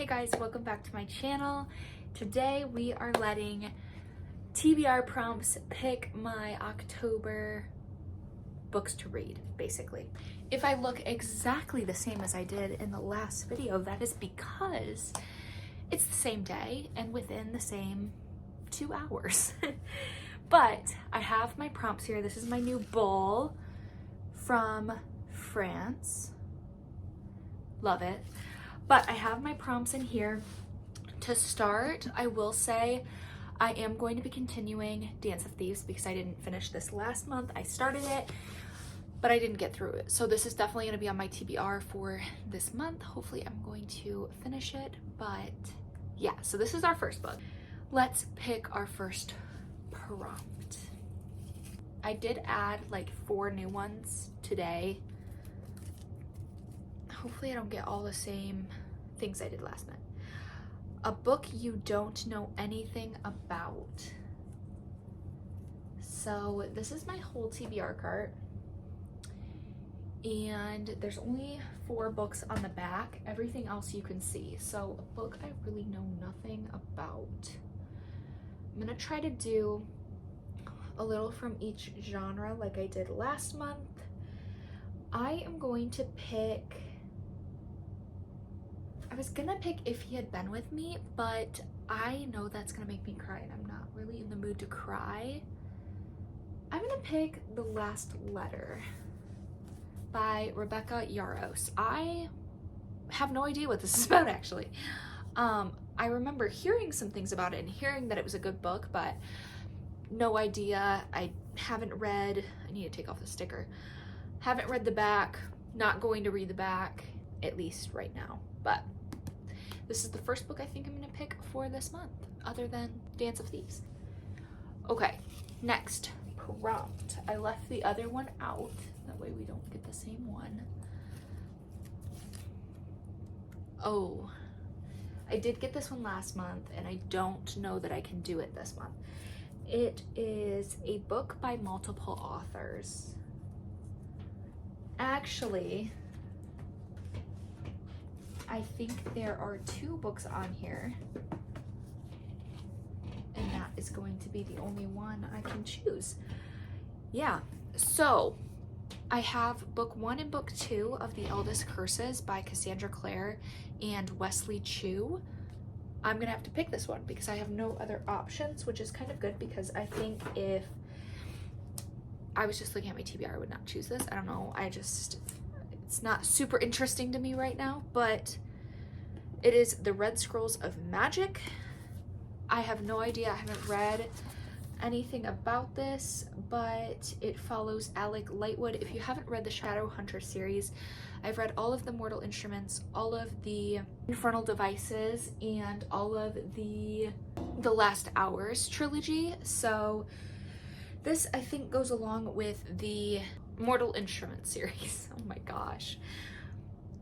Hey guys, welcome back to my channel. Today we are letting TBR prompts pick my October books to read, basically. If I look exactly the same as I did in the last video, that is because it's the same day and within the same 2 hours. But I have my prompts here. This is my new bowl from France. Love it. But I have my prompts in here. To start, I will say I am going to be continuing Dance of Thieves because I didn't finish this last month. I started it, but I didn't get through it. So this is definitely going to be on my TBR for this month. Hopefully I'm going to finish it, but yeah, so this is our first book. Let's pick our first prompt. I did add like 4 new ones today. Hopefully I don't get all the same things I did last month. A book you don't know anything about. So this is my whole TBR cart. And there's only 4 books on the back. Everything else you can see. So a book I really know nothing about. I'm gonna try to do a little from each genre like I did last month. I am going to pick, I was gonna pick If He Had Been With Me, but I know that's gonna make me cry and I'm not really in the mood to cry. I'm gonna pick The Last Letter by Rebecca Yarros. I have no idea what this is about, actually. I remember hearing some things about it and hearing that it was a good book, but no idea. I haven't read, I need to take off the sticker. Haven't read the back, not going to read the back, at least right now. But this is the first book I think I'm gonna pick for this month, other than Dance of Thieves. Okay, next prompt. I left the other one out, that way we don't get the same one. Oh, I did get this one last month and I don't know that I can do it this month. It is a book by multiple authors. Actually, I think there are 2 books on here, and that is going to be the only one I can choose. Yeah, so I have book 1 and book 2 of The Eldest Curses by Cassandra Clare and Wesley Chu. I'm gonna have to pick this one because I have no other options, which is kind of good because I think if I was just looking at my TBR, I would not choose this. I don't know, it's not super interesting to me right now, but it is The Red Scrolls of Magic. I have no idea, I haven't read anything about this, but it follows Alec Lightwood. If you haven't read the Shadowhunter series, I've read all of the Mortal Instruments, all of the Infernal Devices, and all of the Last Hours trilogy. So this, I think, goes along with the Mortal Instruments series. Oh my gosh.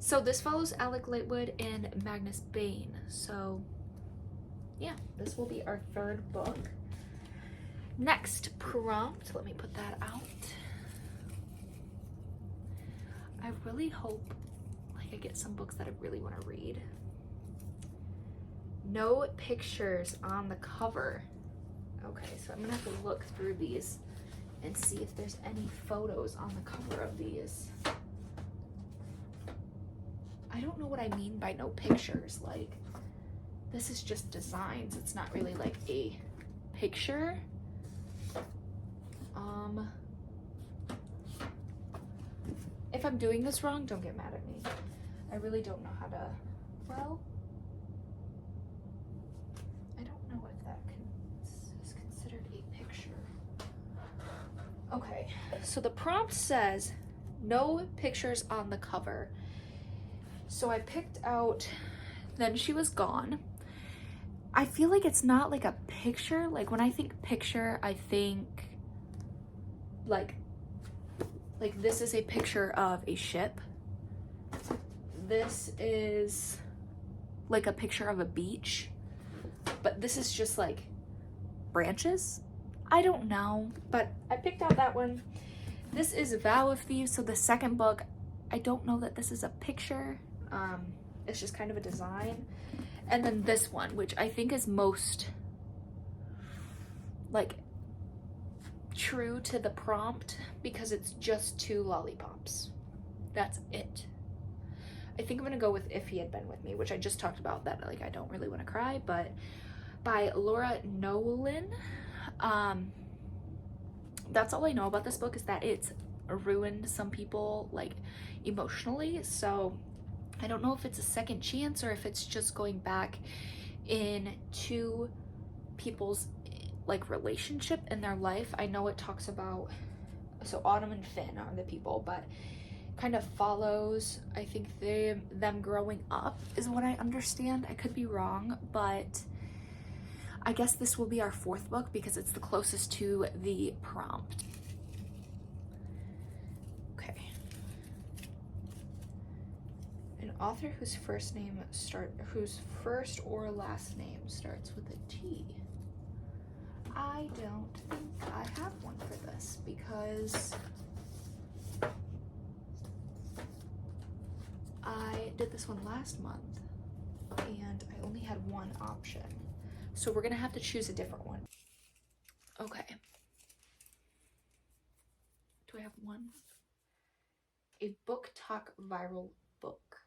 So this follows Alec Lightwood and Magnus Bane. So yeah, this will be our 3rd book. Next prompt, let me put that out. I really hope I get some books that I really want to read. No pictures on the cover. Okay, so I'm gonna have to look through these and see if there's any photos on the cover of these. I don't know what I mean by no pictures. Like, this is just designs. It's not really like a picture. If I'm doing this wrong, don't get mad at me. I really don't know how to, well, I don't know if that is considered a picture. Okay, so the prompt says no pictures on the cover. So I picked out Then She Was Gone. I feel like it's not like a picture. Like when I think picture, I think like this is a picture of a ship. This is like a picture of a beach, but this is just like branches. I don't know, but I picked out that one. This is Vow of Thieves, so the 2nd book. I don't know that this is a picture. It's just kind of a design. And then this one, which I think is most like true to the prompt because it's just 2 lollipops. That's it. I think I'm gonna go with If He Had Been With Me, which I just talked about, that like I don't really want to cry, but by Laura Nolan. That's all I know about this book, is that it's ruined some people like emotionally. So I don't know if it's a second chance or if it's just going back into people's like relationship in their life. I know it talks about, so Autumn and Finn are the people, but kind of follows, I think, them growing up is what I understand. I could be wrong, but I guess this will be our 4th book because it's the closest to the prompt. Okay. An author whose first or last name starts with a T. I don't think I have one for this because I did this one last month and I only had one option. So we're gonna have to choose a different one. Okay. Do I have one? A book talk viral book.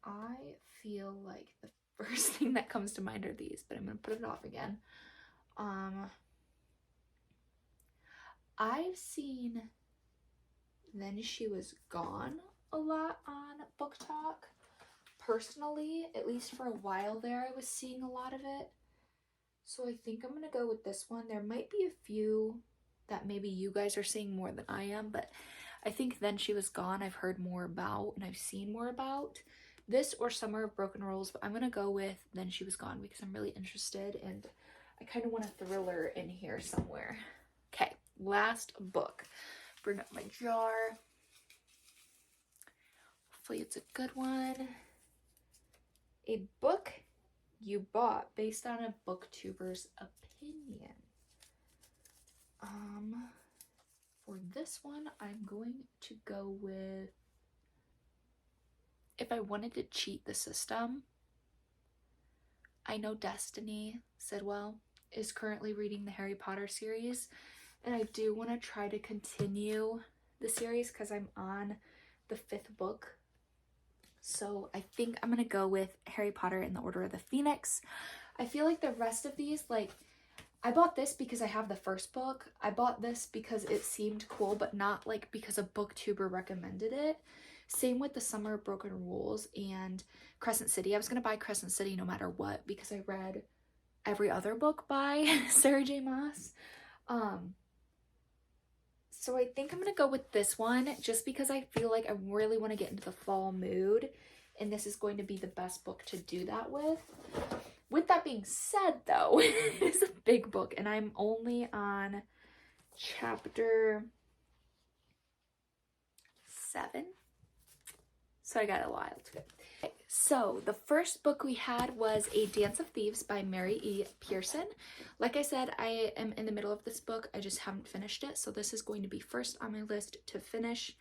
I feel like the first thing that comes to mind are these, but I'm gonna put it off again. I've seen Then She Was Gone a lot on Book Talk. Personally, at least for a while there, I was seeing a lot of it. So I think I'm gonna go with this one. There might be a few that maybe you guys are seeing more than I am, but I think Then She Was Gone I've heard more about and I've seen more about. This or Summer of Broken Rules, but I'm gonna go with Then She Was Gone because I'm really interested and I kind of want a thriller in here somewhere. Okay, last book. Bring up my jar. Hopefully it's a good one. A book you bought based on a booktuber's opinion. For this one, I'm going to go with, if I wanted to cheat the system, I know Destiny Sidwell is currently reading the Harry Potter series, and I do want to try to continue the series because I'm on the 5th book. So I think I'm gonna go with Harry Potter and the Order of the Phoenix. I feel like the rest of these, like, I bought this because I have the first book. I bought this because it seemed cool, but not like because a booktuber recommended it. Same with the Summer of Broken Rules and Crescent City. I was gonna buy Crescent City no matter what because I read every other book by Sarah J. Maas. So I think I'm gonna go with this one just because I feel like I really want to get into the fall mood, and this is going to be the best book to do that with. With that being said, though, it's a big book, and I'm only on chapter 7, so I got a while to go. Okay, so the first book we had was A Dance of Thieves by Mary E. Pearson. Like I said, I am in the middle of this book. I just haven't finished it, so this is going to be first on my list to finish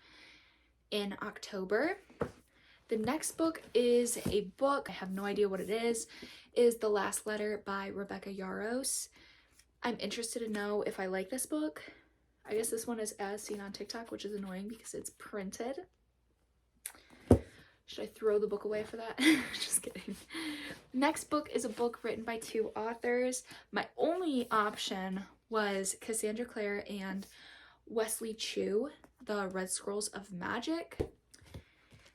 in October. The next book is a book, I have no idea what it is The Last Letter by Rebecca Yarros. I'm interested to know if I like this book. I guess this one is as seen on TikTok, which is annoying because it's printed. Should I throw the book away for that? Just kidding. Next book is a book written by 2 authors. My only option was Cassandra Clare and Wesley Chu, The Red Scrolls of Magic.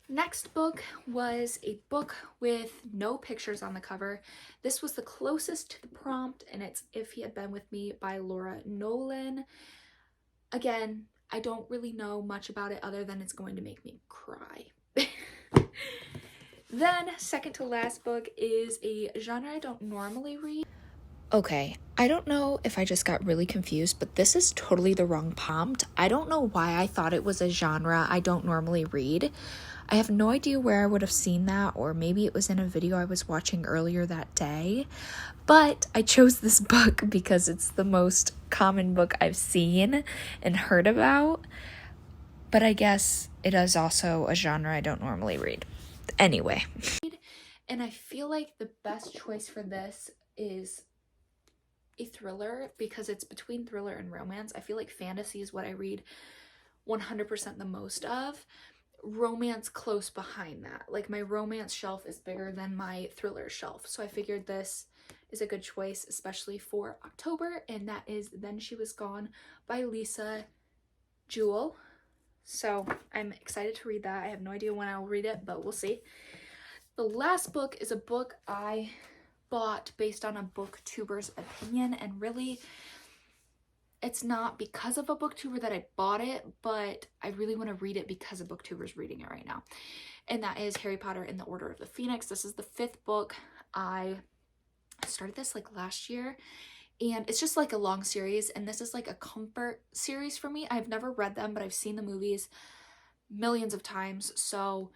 Next book was a book with no pictures on the cover. This was the closest to the prompt, and it's If He Had Been With Me by Laura Nolan. Again, I don't really know much about it other than it's going to make me cry. Then, second to last book is a genre I don't normally read. Okay, I don't know if I just got really confused, but this is totally the wrong prompt. I don't know why I thought it was a genre I don't normally read. I have no idea where I would have seen that, or maybe it was in a video I was watching earlier that day. But I chose this book because it's the most common book I've seen and heard about. But I guess it is also a genre I don't normally read. Anyway. And I feel like the best choice for this is a thriller because it's between thriller and romance. I feel like fantasy is what I read 100% the most of. Romance close behind that. Like my romance shelf is bigger than my thriller shelf. So I figured this is a good choice, especially for October, and that is Then She Was Gone by Lisa Jewell. So I'm excited to read that. I have no idea when I'll read it, but we'll see. The last book is a book I bought based on a booktuber's opinion, and really it's not because of a booktuber that I bought it, but I really want to read it because a booktuber's reading it right now. And that is Harry Potter and the Order of the Phoenix. This is the 5th book. I started this like last year, and it's just like a long series, and this is like a comfort series for me. I've never read them, but I've seen the movies millions of times, so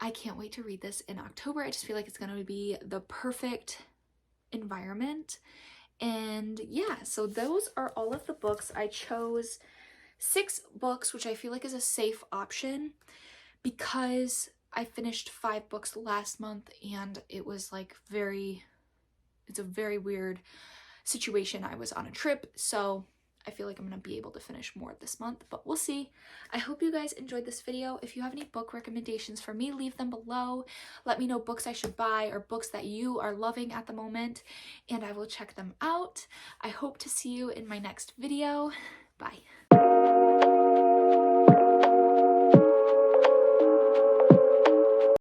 I can't wait to read this in October. I just feel like it's going to be the perfect environment. And yeah, so those are all of the books. I chose 6 books, which I feel like is a safe option because I finished 5 books last month, and it was like it's a very weird situation. I was on a trip, so I feel like I'm gonna be able to finish more this month, but we'll see. I hope you guys enjoyed this video. If you have any book recommendations for me, leave them below. Let me know books I should buy or books that you are loving at the moment, and I will check them out. I hope to see you in my next video. Bye.